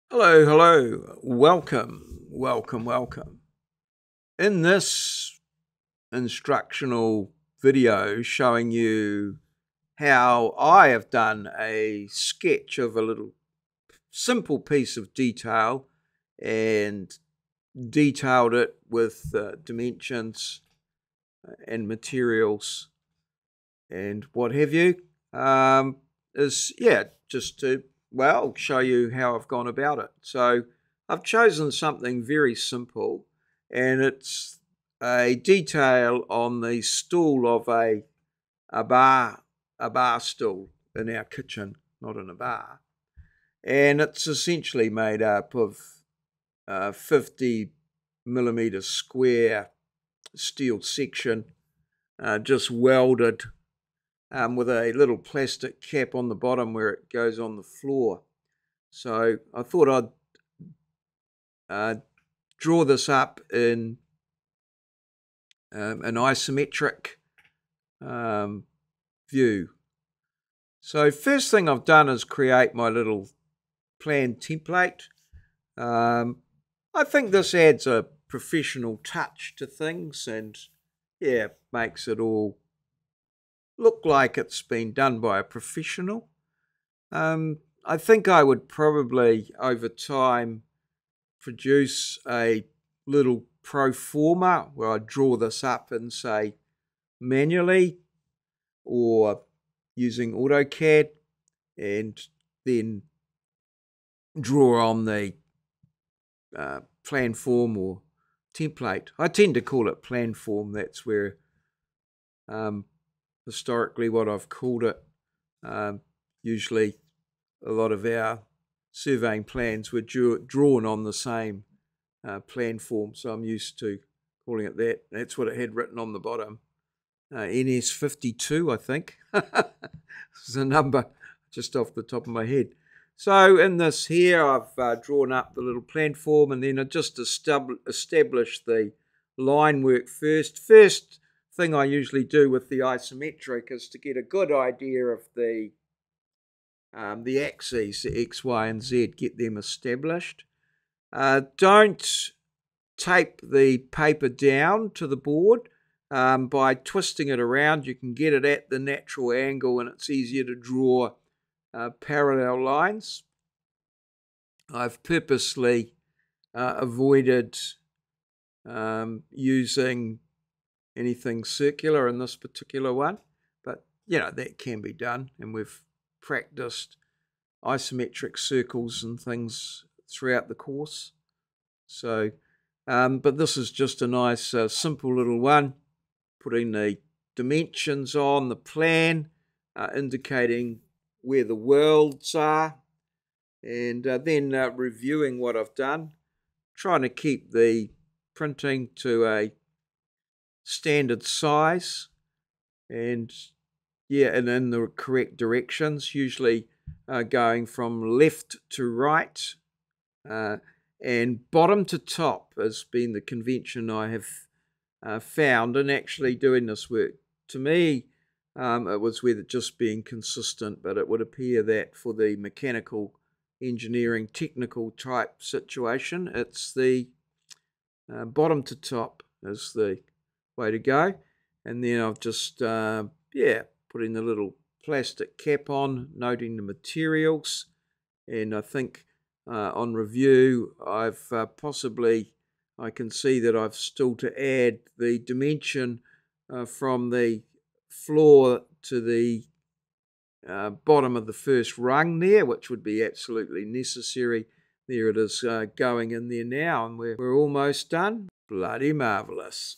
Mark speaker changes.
Speaker 1: Hello, hello. Welcome. In this instructional video showing you how I have done a sketch of a little simple piece of detail and detailed it with dimensions and materials and what have you, is just to show you how I've gone about it. So I've chosen something very simple, and it's a detail on the stool of a bar stool in our kitchen, not in a bar, and it's essentially made up of 50 millimeter square steel section, just welded, with a little plastic cap on the bottom where it goes on the floor. So I thought I'd draw this up in an isometric view. So first thing I've done is create my little plan template. I think this adds a professional touch to things and makes it all look like it's been done by a professional. I think I would probably, over time, produce a little pro forma where I draw this up in, say, manually or using AutoCAD, and then draw on the plan form or template. I tend to call it plan form. That's where historically what I've called it. Usually a lot of our surveying plans were drawn on the same plan form, so I'm used to calling it that. That's what it had written on the bottom. NS52, I think. This is a number just off the top of my head. So in this here, I've drawn up the little plan form, and then I just established the line work first. First thing I usually do with the isometric is to get a good idea of the axes, the X, Y, and Z, get them established. Don't tape the paper down to the board. By twisting it around, you can get it at the natural angle, and it's easier to draw parallel lines. I've purposely avoided using anything circular in this particular one, but that can be done, and we've practiced isometric circles and things throughout the course. So, but this is just a nice simple little one, putting the dimensions on the plan, indicating where the worlds are, and then reviewing what I've done, trying to keep the printing to a standard size, and in the correct directions, usually going from left to right, and bottom to top has been the convention I have found in actually doing this work. To me, it was with it just being consistent, but it would appear that for the mechanical engineering technical type situation, it's the bottom to top is the way to go. And then I've just putting the little plastic cap on, noting the materials, and I think on review I've I can see that I've still to add the dimension from the floor to the bottom of the first rung there, which would be absolutely necessary. There it is going in there now, and we're almost done. Bloody marvellous.